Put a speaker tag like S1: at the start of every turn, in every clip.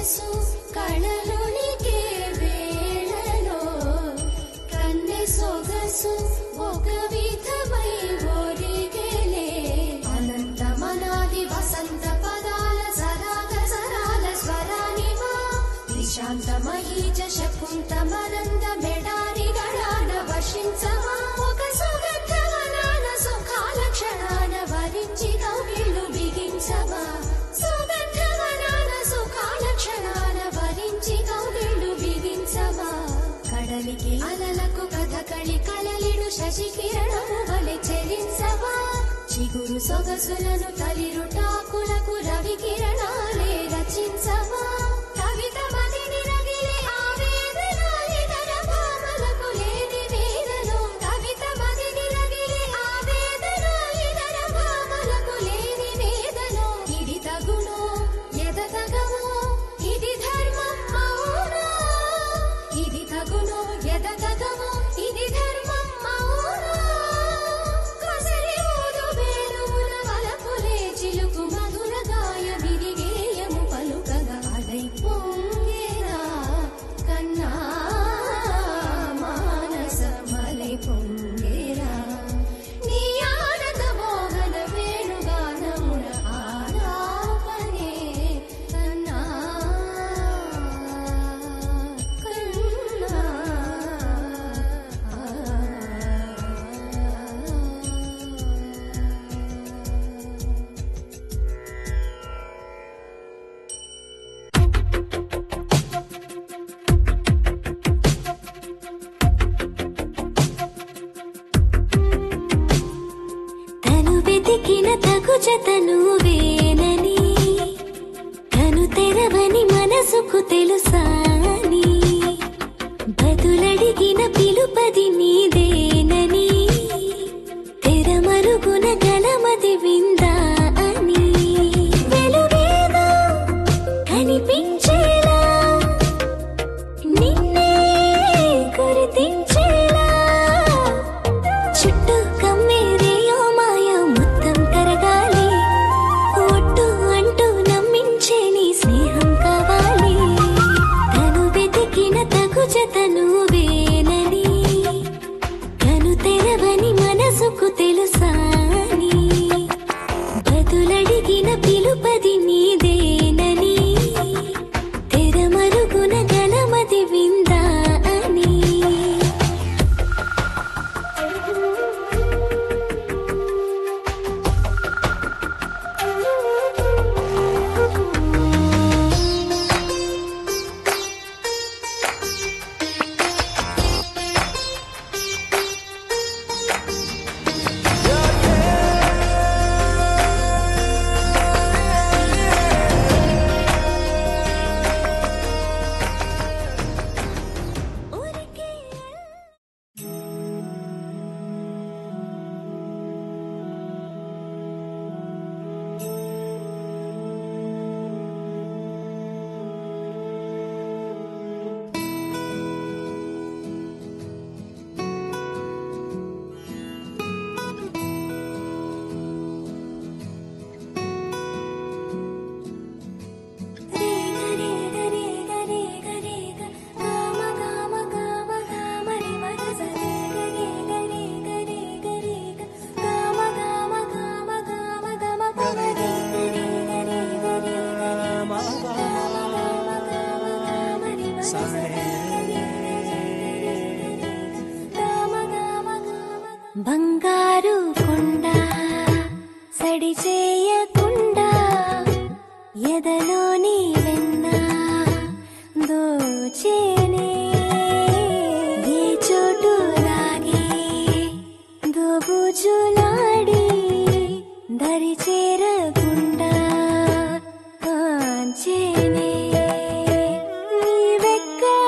S1: మనసు కళలునికే వేళలో కన్నె సొగసు ఒక విధమై ఒరిగేలే అనంతమనాది వసంత పదాల సరాగ సరాల స్వరానివా నిశాంతమహీజ శకుంత మరంద మెడారి గడాన వర్షించవా ఒక సుగంధవనాన సుఖాల క్షణాన వరించి కౌగిళ్ళు బిగించవా సుగంధవనాన సుఖాల క్షణాన వరించి కౌగిళ్ళు బిగించవా కడలికి అలలకు కథకళి కలలిడు శశి కిరణము వలె చెలించవా చిగురు సొగసులను తలిరుటాకులకు రవి కిరణాలే రచించవా కవిత మదిని రగిలే ఆవేదన ఇతర భామలకు లేని వేదను కవిత మదిని రగిలే ఆవేదన ఇతర భామలకు లేని వేదను ఇది తగునో ఎదతగమో ఇది ధర్మం అవునా ఇది తగునో ఎదతగమో ఇది ధర్మం అవునా కసరి ఊదు వేణువుల వలపులే చిలుకు మధుర గాయ విరిగేయము పలుకగా అలై పొంగేరా కన్నా మానసమలై పొంగేరా నీ ఆనత మోహన వేణుగానమున ఆలాపనే కన్నా కన్నా తను వెతికిన తగు జతను వేనని తను తెరవని మనసుకు తెలుసాని బదులడిగిన పిలుపది నీదేనని తెరమరుగున గలమది విందా అని వెలుగేదో కనిపించేలా నిన్నే గుర్తించేలా చుట్టూ కమ్మేరేయో మాయో మొత్తం కరగాలి ఒట్టు అంటూ నమ్మించే నీ స్నేహం కావాలి తను వెతికిన తగు జతను వేనని తను తెరవని మనసుకు తెలుసాని బదులడిగిన పిలుపది నీదేనని తెరమరుగున గలమది విందా అని బంగారు కొండ సడి చేయకుండా ఎదలోని వెన్న దోచేనే ఏ చోటు లాగే దోబుజులాడి దరి చేరకుండా కాంచేనే నీవెక్కడ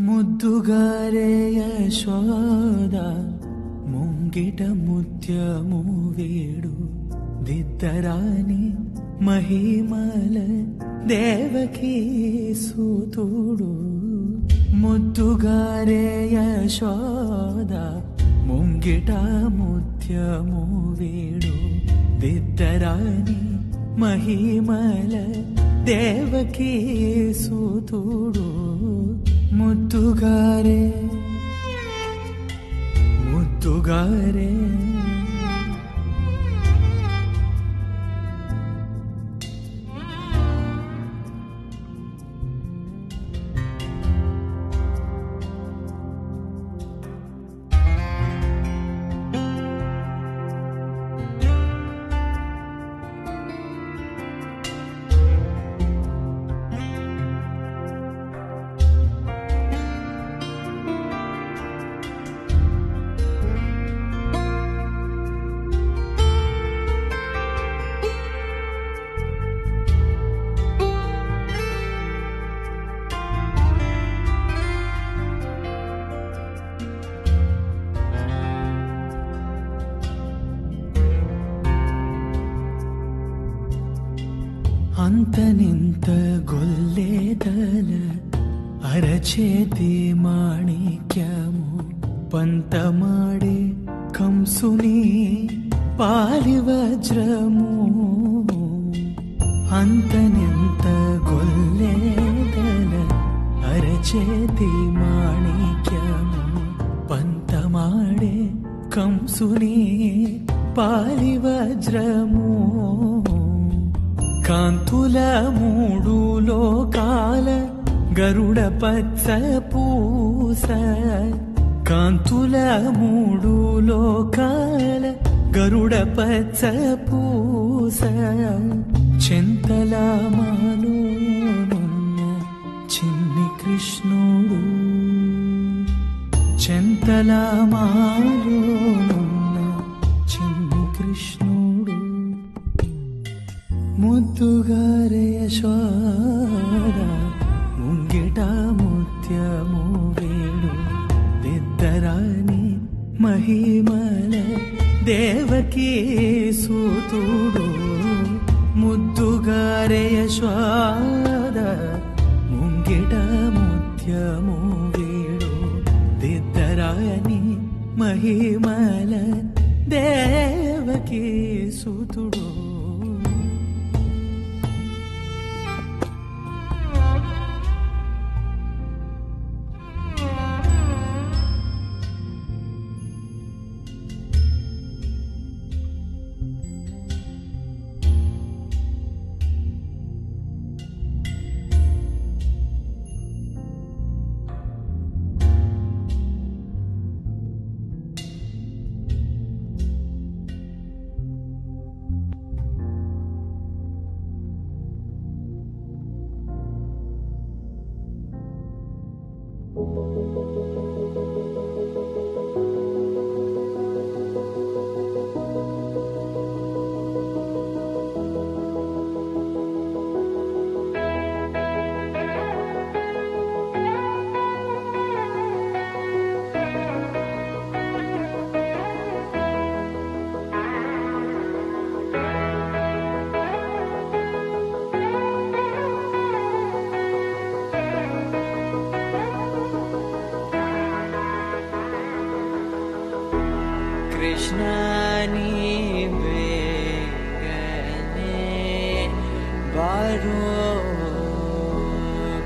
S2: ముద్దుగారే యశోద ముంగిట ముత్యము వేడు దిద్దరాని మహిమల దేవకీ సూతుడు. ముద్దుగారే యశోద ముంగిట ముత్యము వేడు దిద్దరాని మహిమల దేవకీ సూతుడు. ముద్దుగారే ముద్దుగారే అంతనింత గొల్లేదల అరచేతి మాణిక్యము పంతమాడే కంసుని పాలివజ్రము. అంతనింత గొల్లేదల అరచేతి మాణిక్యము పంతమాడే కంసుని పాలివజ్రము. కాంతుల మూడు లోకాల గరుడ పచ్చ పూస. కాంతుల మూడు లోకాల గరుడ పచ్చ పూస. చింతల మాలోనున్న చిన్ని కృష్ణుడు. చింతల మాలోనున్న చిన్ని కృష్ణుడు. ముద్దుగారే యశోద ముంగిట ముత్యము వేడు దిద్దరాని మహిమల దేవకీ సూతుడు. ముద్దుగారే యశోద ముంగిట ముత్యము వేడు దిద్దరాని మహిమల దేవకీ సూతుడు.
S3: కృష్ణాని వేగనే బారో.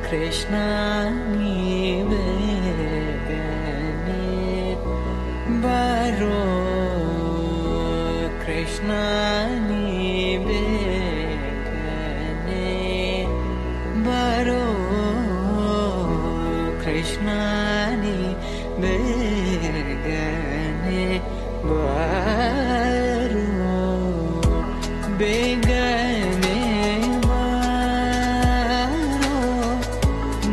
S3: కృష్ణాని వేగనే బారో. కృష్ణాని వేగనే బారో. కృష్ణాని వేగనే బారో. ಬೇಗನೆ ಬಾರೋ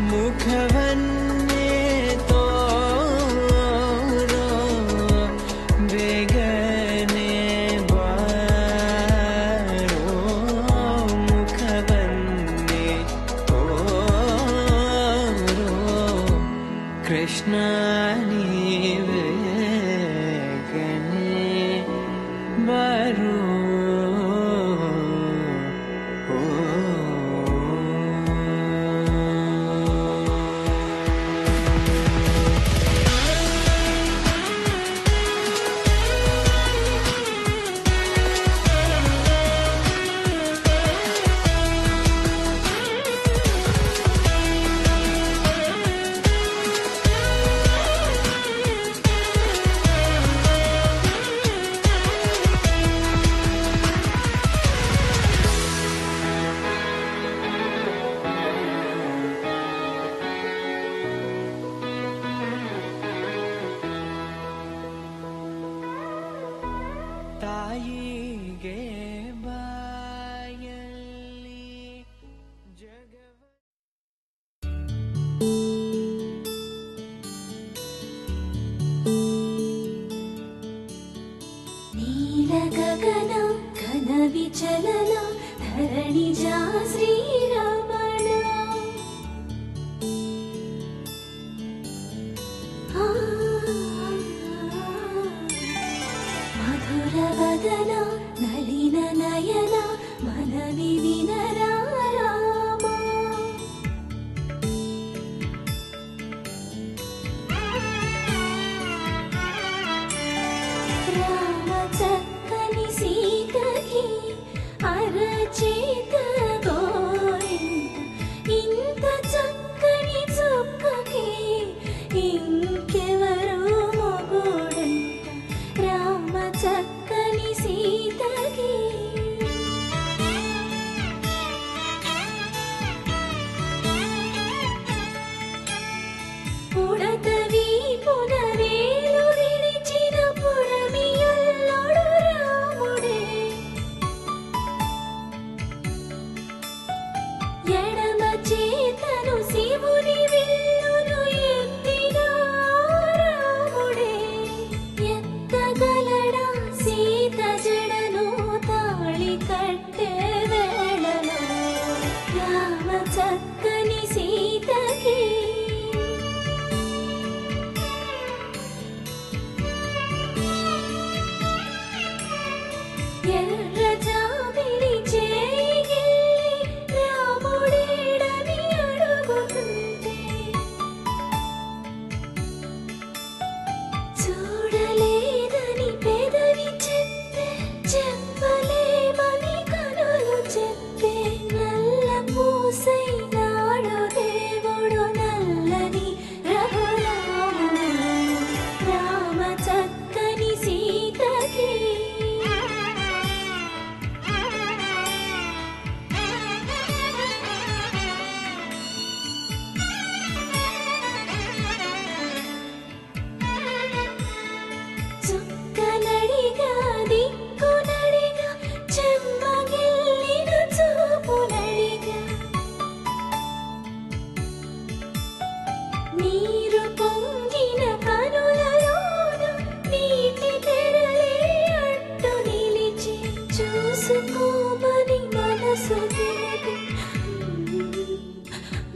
S3: ಮುಖವನ್ನೇ ತೋರೋ. ಬೇಗನೆ ಬಾರೋ ಮುಖವನ್ನೇ ತೋರೋ. కృష్ణ నీవే కనే బరు ತಾಯಿಗೆ ಬಾಯಲ್ಲಿ ಜಗವ
S1: ನೀಲ ಗಗನ ಘನ ವಿಚಲನ ಧರಣಿಜ ಶ್ರೀರಮಣ ಮಧುರ ವದನ ನಳಿನ ನಯನ ಮನವಿ ವಿನರಾಮ ರಾಮ ಚಕ್ಕನಿ ಸೀತకి అరచేత గోరింట ఇంత చక్కని చుక్కకి ఇంకెవరు మొగుడంట రామ చక్కని సీతకి పుడతవి పునవేలు విడిచిన పుడమియల్లోడు రాముడే ఎడమ చేతను శివుని విల్లును ఎత్తిన రాముడే ఎత్తగలడా సీత జడను తాళి కట్టే వేళలో రామ చక్కని సీతకి ఎర్ర జాబిలి చేయి రాముడేడని అడుగుతుంటే చూడలేదని పెదవి చెప్పే చెప్పలేమని కనులు చెప్పే నల్ల పూసై నాడు దేవుడు నల్లని రఘురాముడు రామ చక్కని సీతకి చుక్కనడిగా దిక్కునడిగా చెమ్మగిల్లిన చూపునడిగా నీరు పొంగిన కనులలోన నీటి తెరలే అట్టు నిలిచి చూసుకోమని మనసు తెలిపి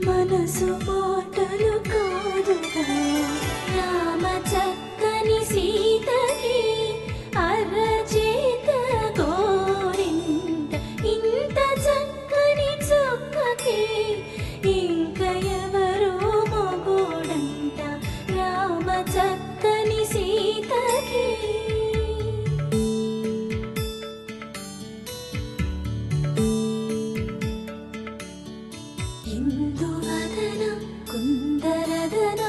S1: మనసు మాటలు కాదుగా రామ చక్కని సీతకి అరచేత గోరింట ఇంత చక్కని చుక్కకి ఇంక ఎవరు మొగుడంట రామ చక్కని సీతకి ఇందువదన కుందరదన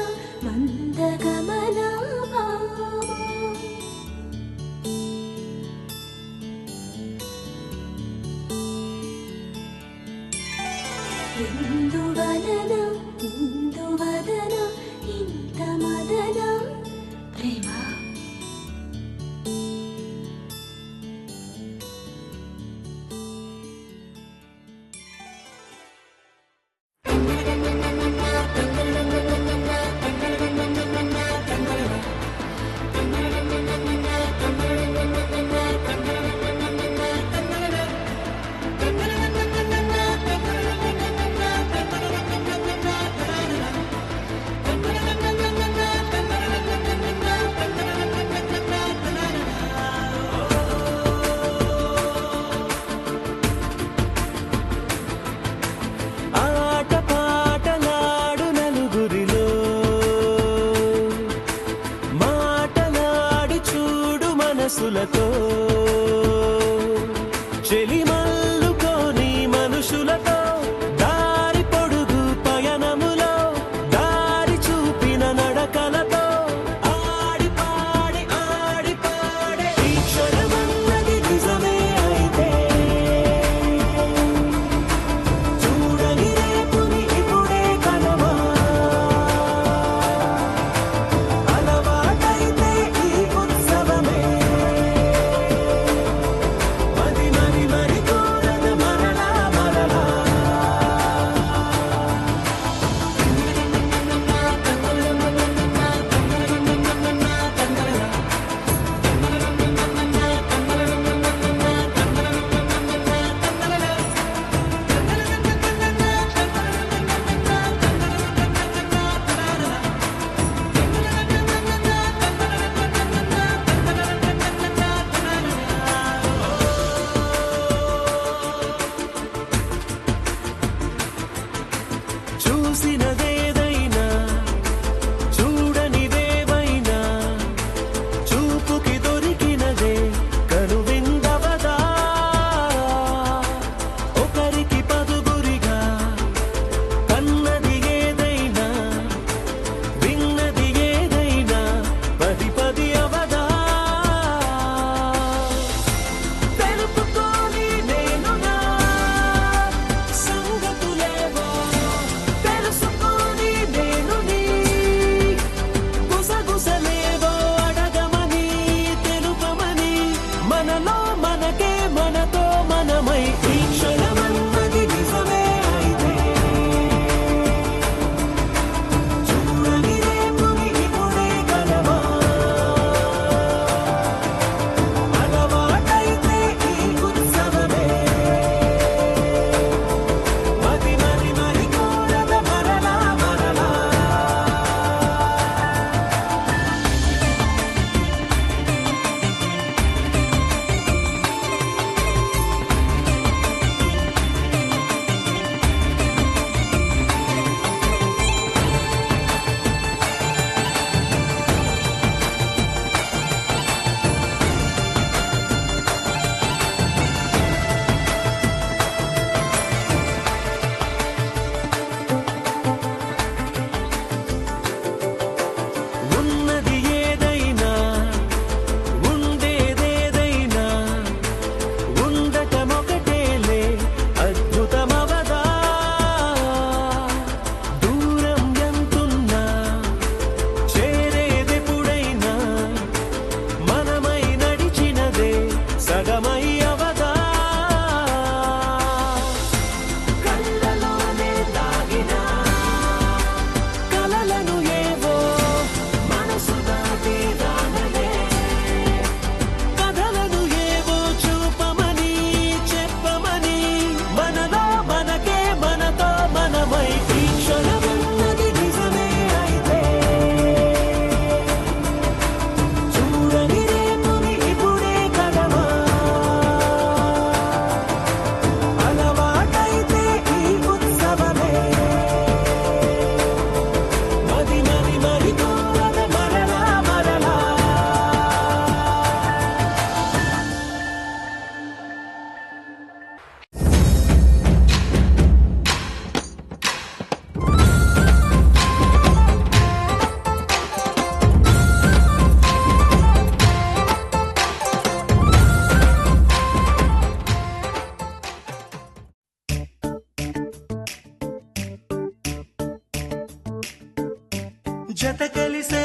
S2: జత కలిసే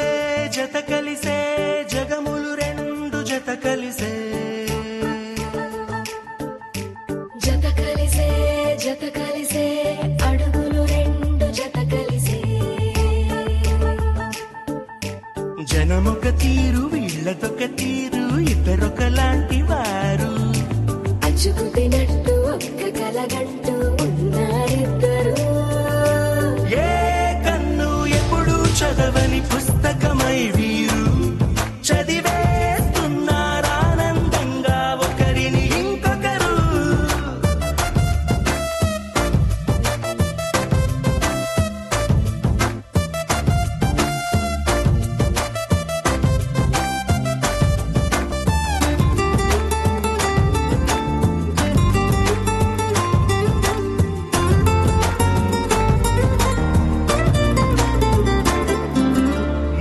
S2: జత కలిసే జగములు రెండు జత కలిసే
S1: జత కలిసే జత కలిసే అడుగులు రెండు జత కలిసే
S2: జనమొక తీరు వీళ్ళదొక తీరు ఇద్దరొకలాంటి వారు
S1: అచ్చుకు తినట్టు ఒక్క కలగంటూ ఉన్నారిద్దరు
S2: ఏ కన్ను ఎప్పుడు చదవని పుస్తకమై వీరు చదివేస్తున్నారానందంగా ఒకరిని ఇంకొకరు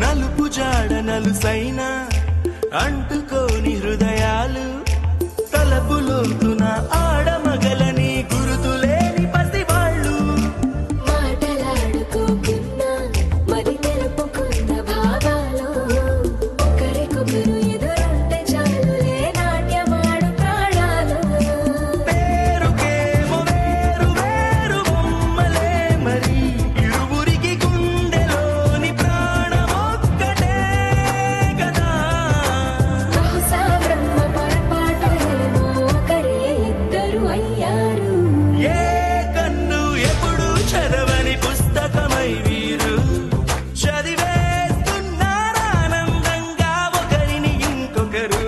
S2: నలుపు జాడ నలుసైన అంటుకోని హృదయాలు తలపులోతున ఆడమగలని గురుతులేని పసివాళ్ళు
S1: మాటలాడుకోకున్నా మరి తెలుపుకున్న భావాలు ఒకరికొకరు ఎదురుంటే చాలులే నాట్యమాడు ప్రాణాలు
S2: పేరుకేమో వేరు వేరు బొమ్మలే మరి ఇరువురికి గుండెలోని ప్రాణమొక్కటే కదా
S1: బహుశా బ్రహ్మ పొరపాటులేమో ఒకరే ఇద్దరు అయ్యారు
S2: ఏ కన్ను ఎప్పుడు చదవని పుస్తకమై వీరు చదివేస్తున్నారానందంగా ఒకరిని ఇంకొకరు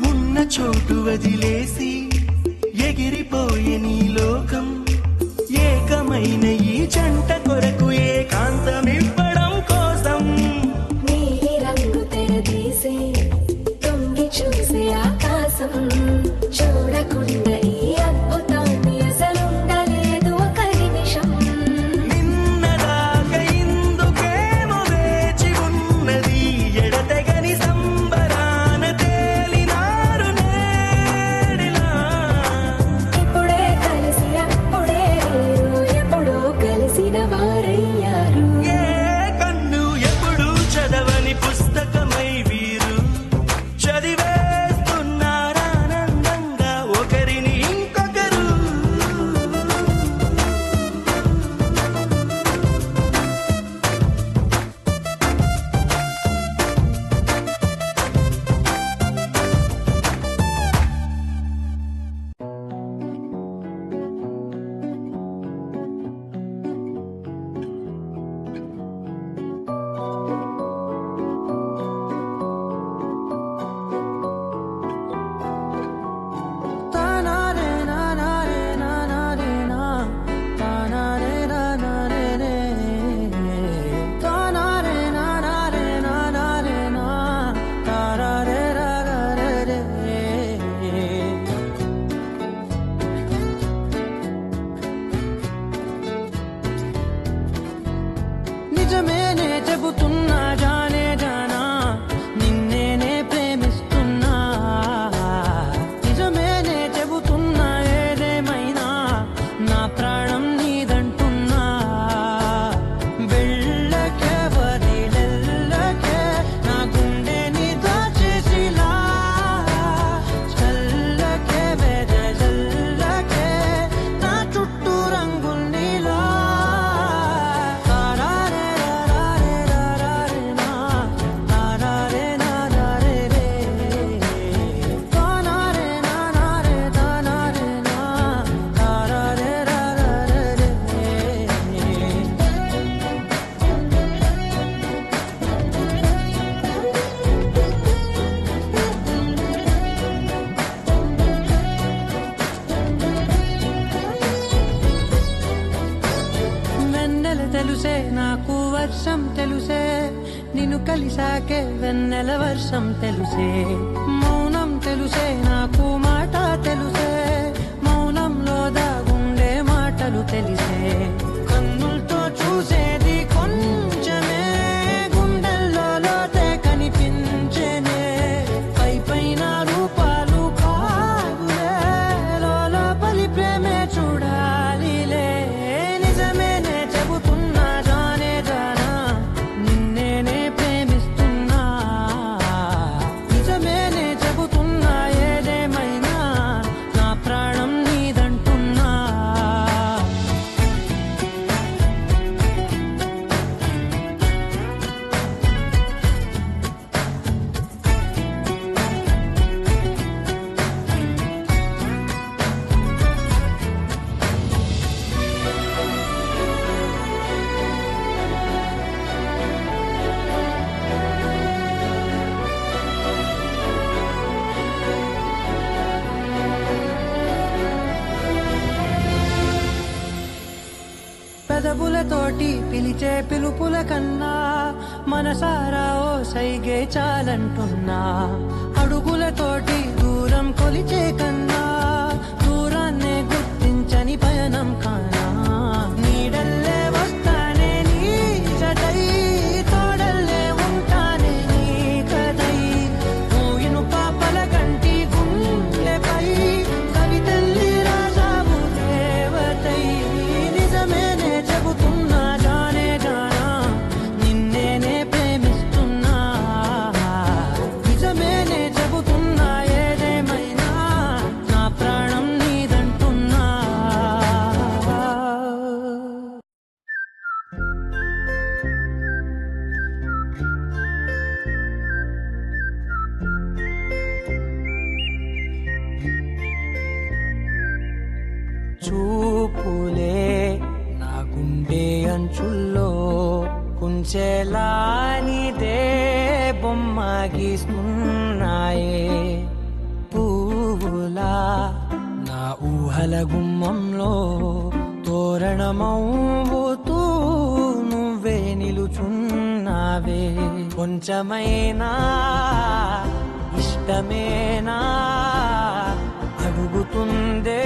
S2: ఉన్న చోటు వదిలేసి ఎగిరిపోయే నీ లోకం ఏకమైన ఈ జంట కొరకు ఏకాంతమివ్వడం కోసం
S1: నీలి రంగు తెరదీసే తొంగి చూసే ఆకాశం చూడకుండా ఈ అద్భుతాన్ని అసలుండలేదు ఒక నిమిషం
S2: నిన్నదాకా ఇందుకేమో వేచి ఉన్నది ఎడతెగని సంబరాన తేలినారు నేడిలా
S1: ఇప్పుడే కలిసి అప్పుడే వేరు ఎప్పుడో కలిసిన వారయ్యారు
S2: ఏ కన్ను ఎప్పుడు చదవని పుస్తకమై వీరు చదివేస్తున్నారానందంగా ఒకరిని ఇంకొకరు నిజమేనే చెబుతున్నా జానే జానా నిన్నేనే ప్రేమిస్తున్నా నిజమేనే చెబుతున్నా ఏదేమైనా నా ప్రాణం నీదంటున్నా వెళ్ళకే వదిలెళ్ళకే నా గుండెని దాచేసిలా చల్లకే వెదజల్లకే నా చుట్టూ రంగుల్నిలా తారారే రారే రారే నా
S3: నాకు వర్షం తెలుసే నిన్ను కలిసాకే వెన్నెల వర్షం తెలుసే మౌనం తెలుసే నాకు మాట తెలుసే మౌనంలో దాగుండే మాటలు తెలిసే కన్నులతో చూసేది కొంచెమే గుండెల్లో లోతే కనిపించేనే పై పైన రూపాలు కాదులే లోపలి ప్రేమే చూడాలిలే నిజమేనే చెబుతున్నా జానే జానా నిన్నేనే ప్రేమిస్తున్నా నిజమేనే చెబుతున్నా ఏదేమైనా నా ప్రాణం నీదంటున్నా పెదవులతోటి పిలిచే పిలుపుల కన్నా మనసారా ఓ సైగే చాలంటున్నా అడుగులతోటి దూరం కొలిచే కన్నా దూరాన్నే గుర్తించని పయనం కానా నీడల్లే వస్తానే నీ జతై తోడల్లే ఉంటానే నీ కదై మూయిను పాపల కంటి గుండెపై కవితల్లి రాజావు దేవతై నిజమేనే చెబుతున్నా జానే జానా నిన్నేనే ప్రేమిస్తున్నా నిజమేనే చెబుతున్నా ఏదేమైనా నా ప్రాణం నీదంటున్నా చూపులే నా గుండె అంచుల్లో కుంచెలా నీదే బొమ్మ గీస్తున్నాయే పువ్వులా నా ఊహల గుమ్మంలో తోరణమవుతూ నువ్వే నిలుచున్నావే కొంచెమైనా ఇష్టమేనా అడుగుతుందే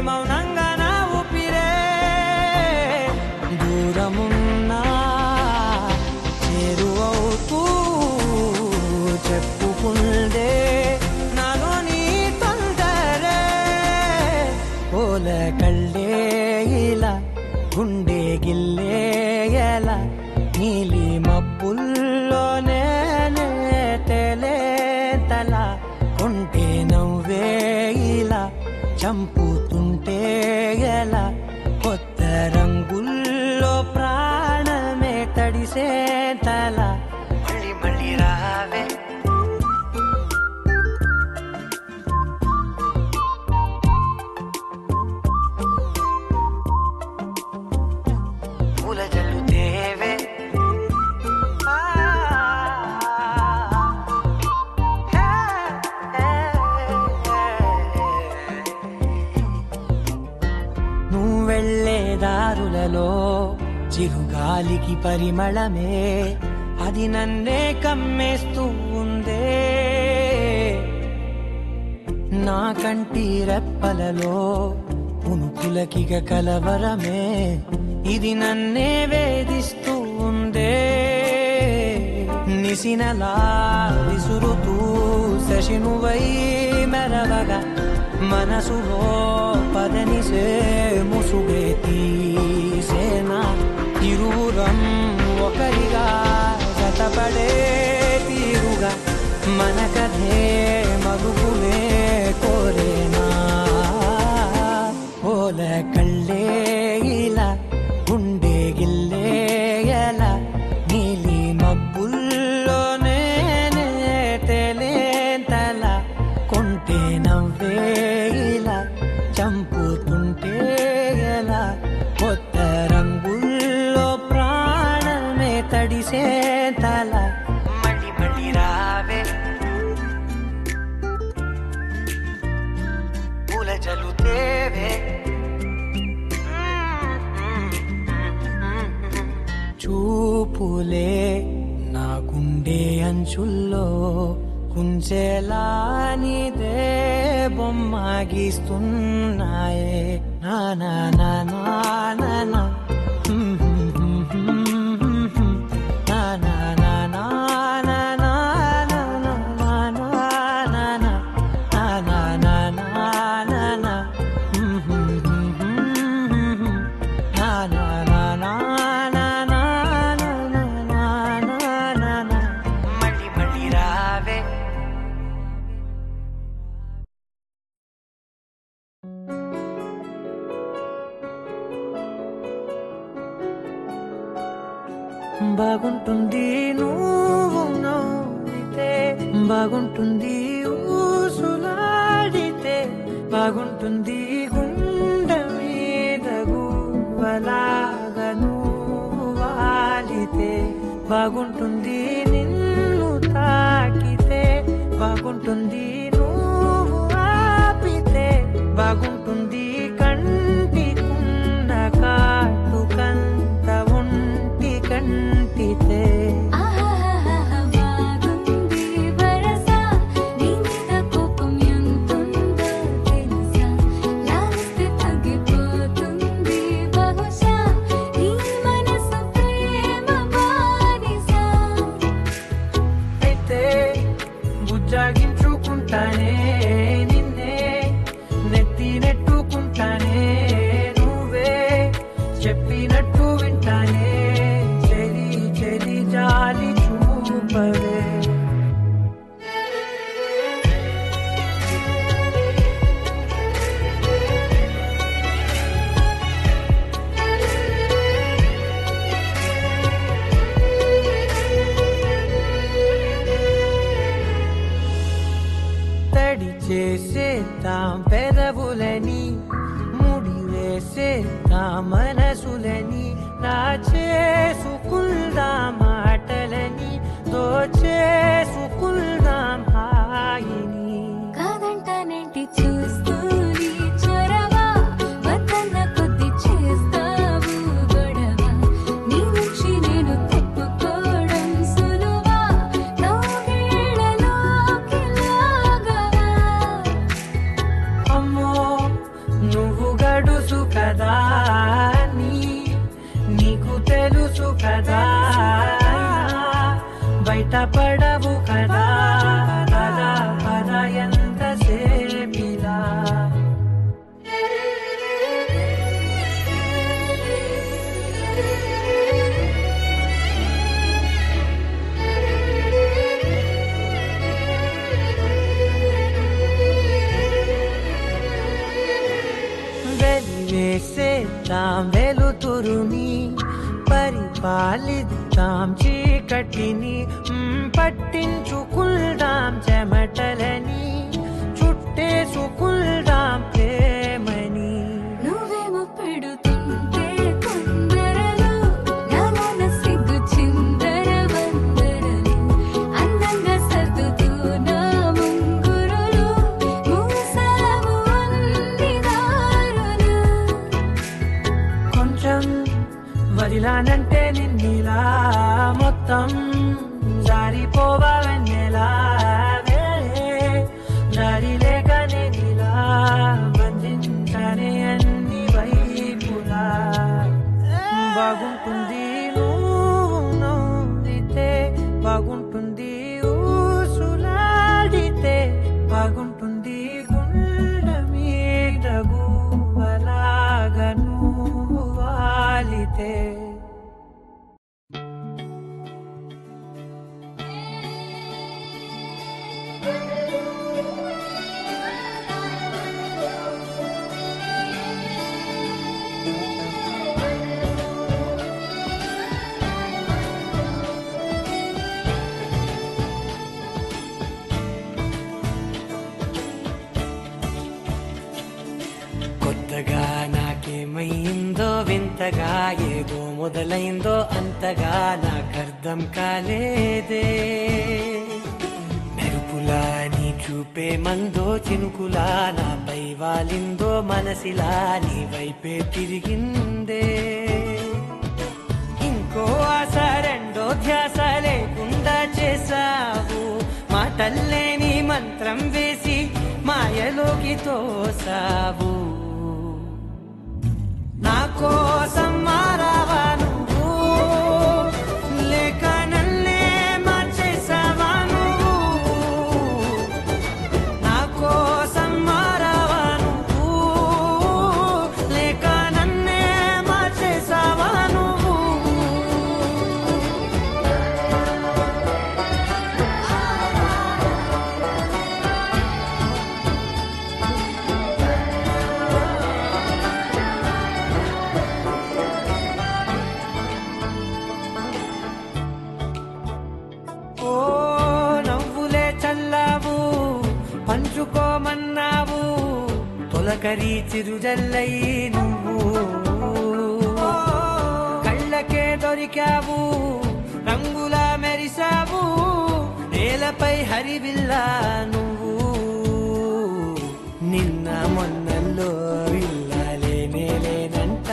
S3: మౌనంగా నా ఊపిరే దూరమున్నా చేరువవుతూ చెప్పుకుందే నాలో నీ తొందరే పోల కళ్ళే ఇలా గుండె గిల్లే ఎలా నీలి మబ్బుల్లోనే తేలేతల కొంటే నవ్వే ఇలా చంపుతుంటే ఎలా కొత్త రంగుల్లో ప్రాణమే తడిసే తల మళ్ళీ మళ్ళీ రావే పూల జల్లుతేవే నువ్వెళ్ళే దారులలో చిరుగాలికి పరిమళమే అది నన్నే కమ్మేస్తూ ఉందే నా కంటి రెప్పలలో పునుకులకిగ కలవరమే ఇది నన్నే వేధిస్తూ ఉందే నిసినలా విసురుతూ శశినువై మెరవగా మనసులో పదనిసే ముసుగే తీసేనా ఇరువురం ఒకరిగా జతపడే తీరుగా మన కథే మరుగునే కోరేనా పోల కళ్ళే ఇలా గుండె గిల్లే ఎలా నీలి మబ్బుల్లోనే తేలేంతల కొంటే నవ్వే ఇలా చంపుతుంటే ఎలా కొత్త రంగుల్లో ప్రాణమే తడిసే తల మళ్ళీ మళ్ళీ రావే పూల జల్లుతేవే చూపులే నా గుండె అంచుల్లో కుంచెలా నీదే బొమ్మ గీస్తున్నాయే నా నా నా నా నా నా బాగుంటుంది నువ్వు నవ్వితే బాగుంటుంది ఊసులాడితే బాగుంటుంది గుండె మీద గువ్వలాగా నువ్వు వాలితే బాగుంటుంది నిన్ను తాకితే బాగుంటుంది నువ్వు ఆపితే బాగుంటుంది కంటికున్న కాటుకంత ఒంటి కంటితే జాగించుకుంటానే నిన్నే నెత్తి నెట్టుకుంటానే నువ్వే చెప్పినట్టు వింటానే చెలి చెలి జాలి చూపవే చేసేద్దాం పెదవులని ముడి వేసేద్దాం మనసులని చేసుకుందాం మాటలని దోచేసుకుందాం హాయిని
S1: కాదంటానేంటి చూస్తూని చొరవా వద్దన్న కొద్ది చేస్తావు గొడవ నీ నుంచి నేను తప్పుకోవడం సులువా నవ్వేళ్ళలోకి లాగవా
S3: అమ్మో నువ్వు గడుసు కదా నీకు తెలుసు కదా బయట పడవు కదా పద పద ఎంత సేపిలా వెలివేసేద్దాం వెలుతురుని పరిపాలిద్దాం చీకటిని పట్టించుకుందాం చెమటలని చుట్టేసుకుందాం ప్రేమని
S1: నువ్వేమో పెడుతుంటే కొందరలు నాలోన సిగ్గు చిందర వందరలు అందంగా సర్దుతూ నా ముంగురులు మూసావు అన్ని దారులు
S3: కొంచెం వదిలానంటే నిన్నిలా మొత్తం జారిపోవా వెన్నెలా దారి లేక నేనిలా బంధించనే అన్ని వైపులా బాగుంటుంది నువ్వు నవ్వితే బాగుంటుంది ఊసులాడితే బాగుంటుంది గుండె మీద గువ్వలాగా నువ్వు వాలితే కొత్తగా నాకేమైందో వింతగా ఏదో మొదలైందో అంతగా నాకర్థం కాలేదే మెరుపులా నీ చూపే మందో చినుకులా నాపై వాలిందో మనసిలా నీ వైపే తిరిగిందే ఇంకో తోసావు నా కోసం మారావా నువ్వు లేక నన్నే మార్చేసావా నువ్వు నా కోసం మారావా నువ్వు లేక నన్నే మార్చేసావా నువ్వు ఓ నవ్వులే చల్లావు పంచుకోమన్నావు తొలకరి చిరుజల్లై నువ్వు కళ్ళకే దొరికావు రంగులా మెరిసావు నేలపై హరివిల్లా నువ్వు నిన్న మొన్నల్లో విల్లాలేనే లేనంట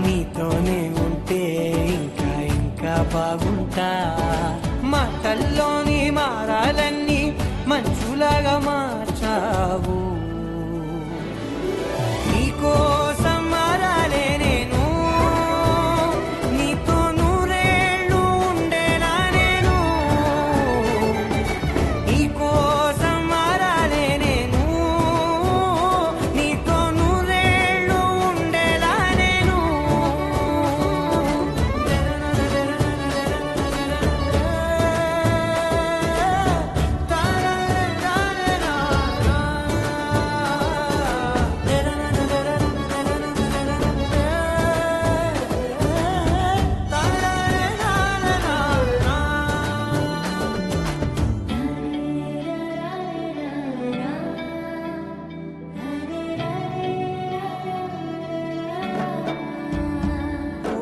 S3: నీతోనే ఉంటే ఇంకా ఇంకా బాగుంటా మాటల్లోని మారాలన్నీ మంచులాగా మార్చావు నీకోసం మారాలే నేను నీతో నూరేళ్ళు ఉండేలా నేను నీకోసం మారాలే నేను నీతో నూరేళ్ళు ఉండేలా నేను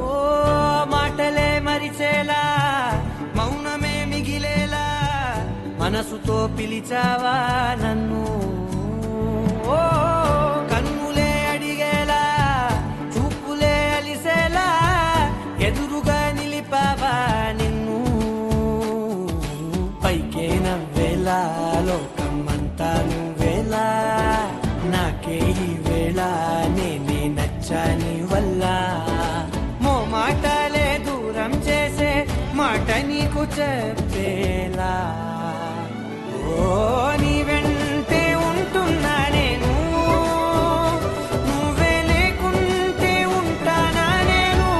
S3: ఓ మాటలే మరిచేలా మౌనమే మిగిలేలా మనసుతో పిలిచావా నన్ను ఓ కన్నులే అడిగేలా చూపులే అలిసేలా ఎదురుగా నిలిపావా నిన్ను పైకే నవ్వేలా లోకమంతా నువ్వేలా నాకే ఈ వేళ నేనే నచ్చాని వల్ల మో మాటలే దూరం చేసే మాట నీకు చెప్పేలా ఓ నీ వెంటే ఉంటున్నా నేను నువ్వే లేకుంటే ఉంటానా నేను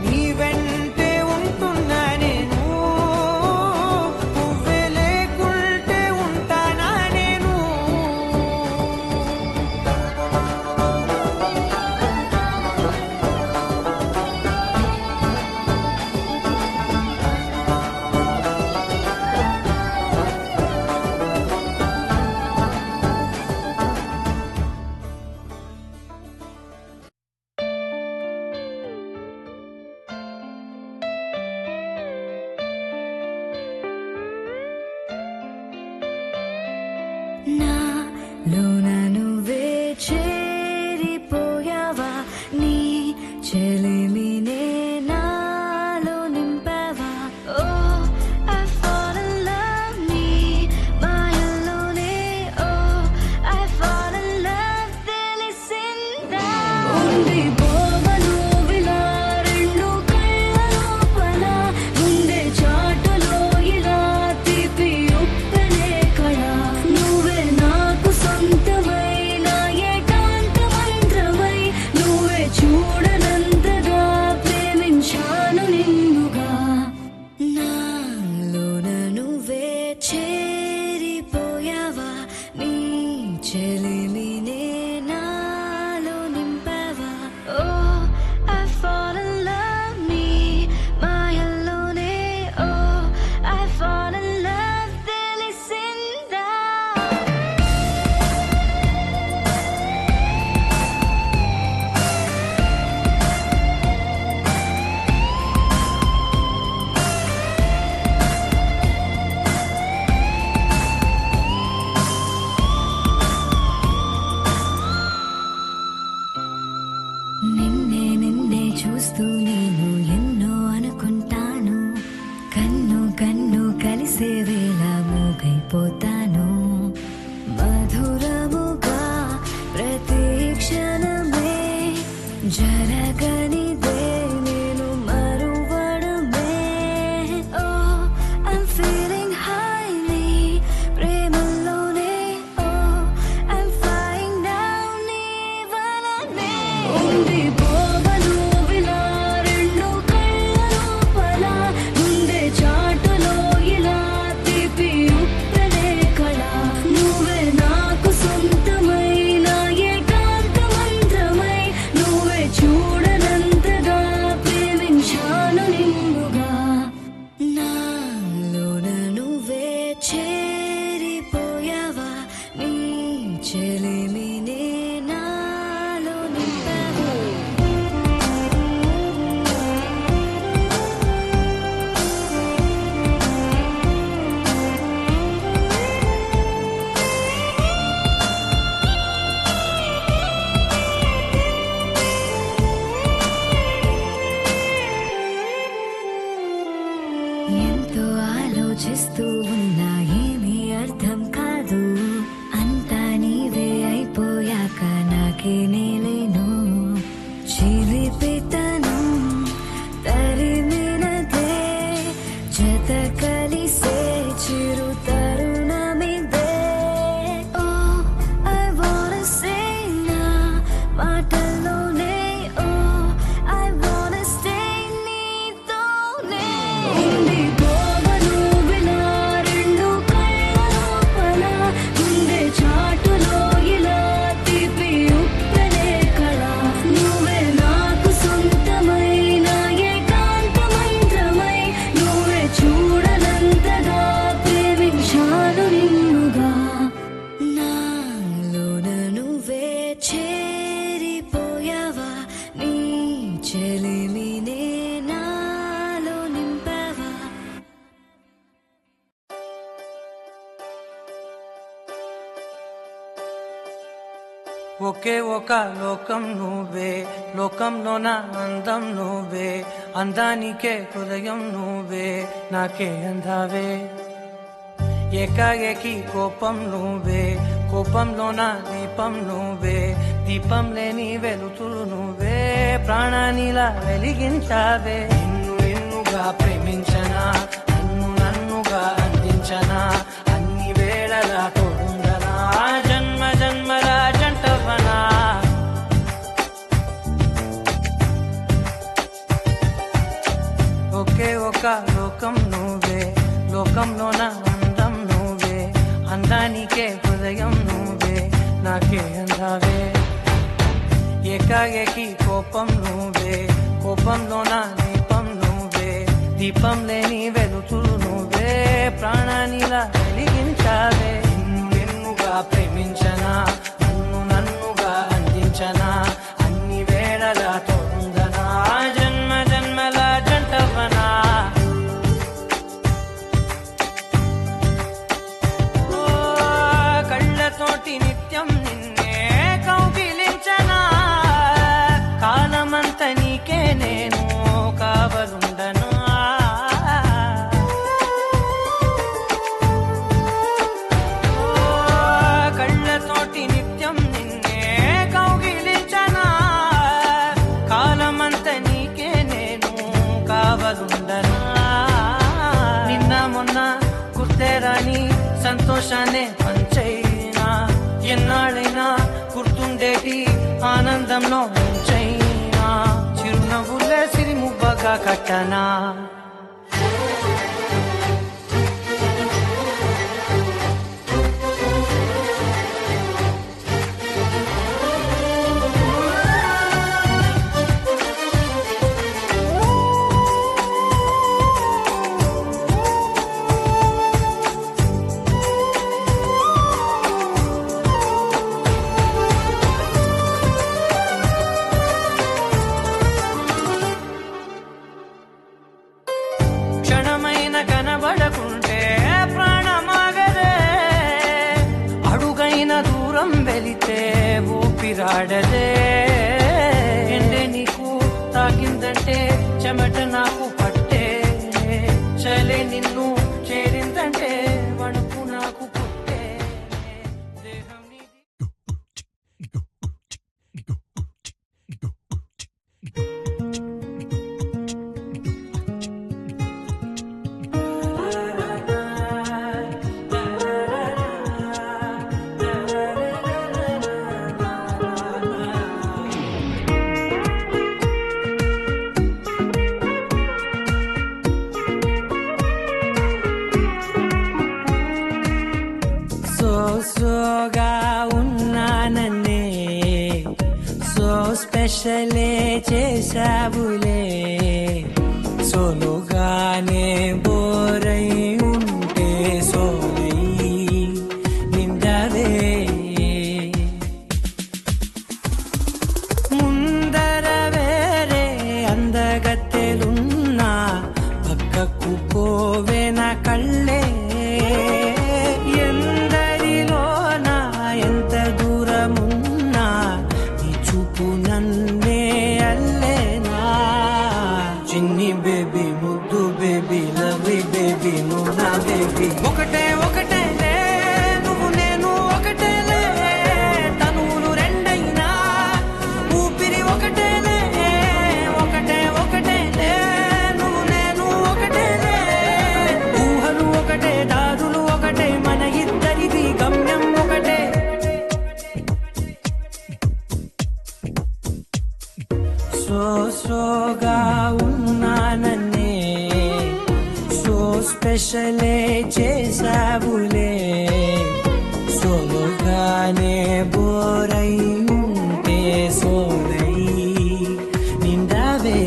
S3: నీ వెంటే ఉంటున్నా నేను నువ్వే లేకుంటే ఉంటానా నేను
S1: చేస్తూ ఉన్నా ఏమీ అర్థం కాదు. అంతా నీవే అయిపోయాక నాకే నేలేను. చిలిపితనం తరిమినదే జత కలిసే చిరు తరుణమిదే. ఓ ఐ వాంట్ సే నా మాటల్లోనే ఓ ఐ వాంట్ స్టే నీతోనే. ఉండిపోవను వినా రెండు కళ్ళ లోపల ఉండే చాటులో ఇలా తీపి ఉప్పెనే కళ. నువ్వే నాకు సొంతమైన ఏకాంత మంత్రమై నువ్వే చూడనంతగా ప్రేమించాను నిన్నుగా. నాలోన నువ్వే చేరిపోయావా, నీ చెలిమినే నాలో నింపావా.
S3: ఒకే ఒక లోకం నువ్వే, లోకంలోన అందం నువ్వే, అందానికే హృదయం నువ్వే, నాకే అందావే. ఏకాఏకి కోపం నువ్వే, కోపంలోన దీపం నువ్వే, దీపం లేని వెలుతురు నువ్వే, ప్రాణానిలా వెలిగించావే. నిన్ను నిన్నుగా ప్రేమించనా, నన్ను నన్నుగా అందించనా, అన్ని వేళలా తోడుందనా, జన్మ జన్మల జంటవనా. ఒకే ఒక లోకం నువ్వే, లోకంలోన అందం నువ్వే, అందానికే హృదయం నువ్వే, నాకే అందావే. ఏకాఏకి కోపం నువ్వే, కోపంలోన దీపం నువ్వే, దీపం లేని వెలుతురు నువ్వే, ప్రాణానిలా వెలిగించావే. నిన్ను నిన్నుగా ప్రేమించనా, నన్ను నన్నుగా అందించనా, అన్ని వేళలా తోడుందనా, జన్మ జన్మల జంటవనా. కళ్ళతోటి నిత్యం నిన్నే కౌగిలించనా, కాలమంత నీకే నేను కావలుండనా. కళ్ళతోటి నిత్యం నిన్నే కౌగిలించనా, కాలమంత నీకే నేను కావలుండనా. నిన్న మొన్న గుర్తేరాని సంతోషాన్ని పంచైనా, ఎన్నాళ్ళైనా గుర్తుండేటి ఆనందంలో ముంచైనా, చిరునవ్వులే సిరిముబ్బగా కట్టనా. క్షణమైన కనబడకుంటే ప్రాణమాగదే, అడుగైన దూరం వెళితే ఊపిరాడదే. ఎండే నీకు తాకిందంటే చెమట నాకు పట్టే, చలే నిన్ను చేరిందంటే వణుకు నాకు పుట్టే, దేహం నీది. సోగా ఉన్నానన్నే సో స్పెషలే చేసావులే, సోలోగానే బోరై ఉంటే సోలై నిండవే. ముందర వేరే అందగత్తెలున్నా పక్కకు పోవే నా కళ్ళే, ఎందరిలోనా ఎంత దూరమున్నా నీ చూపు నన్నే అల్లేనా. చిన్ని బేబీ ముద్దు బేబీ లవ్లీ బేబీ నువ్వు నా బేబీ. స్పెషలే చేసావులే సోలోగానే బోరై ఉంటే సోలై నిండావే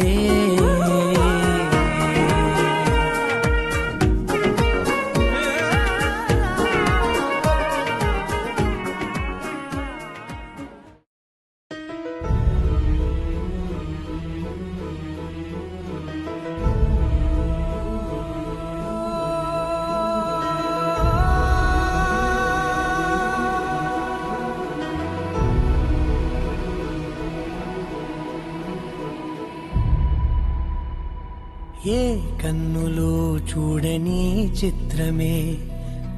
S3: ఏ కన్నులో చూడని చిత్రమే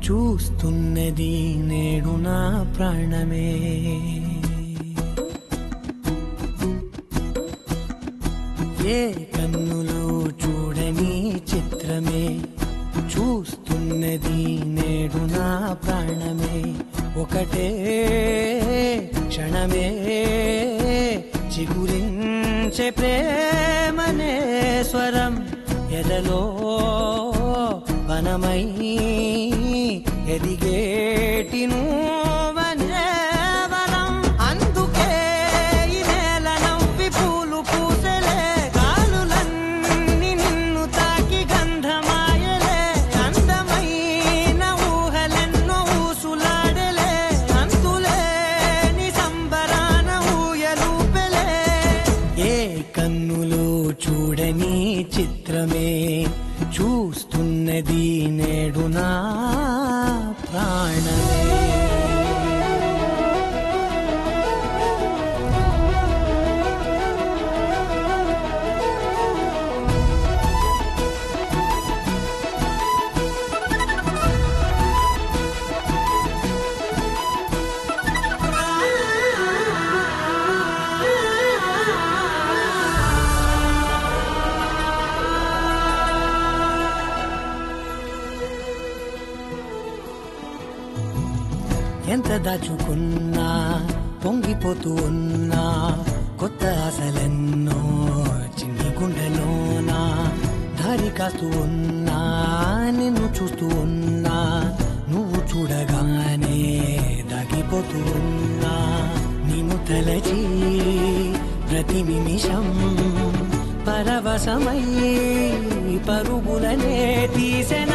S3: చూస్తున్నది నేడు నా ప్రాణమే ఏ కన్నులో చూడని చిత్రమే చూస్తున్నది నేడు నా ప్రాణమే ఒకటే క్షణమే చిగురించే ప్రేమనే స్వరం ఎదలో వనమై ఎదిగేటి నువ్వనే వరం అందుకే ఈ నేల నవ్వి పూలు పూసలే కాలులన్నీ నిన్ను తాకి గంధమాయలే అందమైన ఊహలెన్నో ఊసులాడలే అంతులేని సంబరాన ఊయలూపెలే ఏ కన్నులో చూడని చిత్రమే చూస్తున్నది నేడు నా ప్రాణమే ఎంత దాచుకున్నా పొంగిపోతూ ఉన్నా కొత్త ఆశలెన్నో చిన్ని గుండెలోనా దారి కాస్తూ ఉన్నా నిన్ను చూస్తూ ఉన్నా నువ్వు చూడగానే దాగిపోతూ ఉన్నా నిన్ను తలచి ప్రతి నిమిషం పరవశమై పరుగులనే తీసెన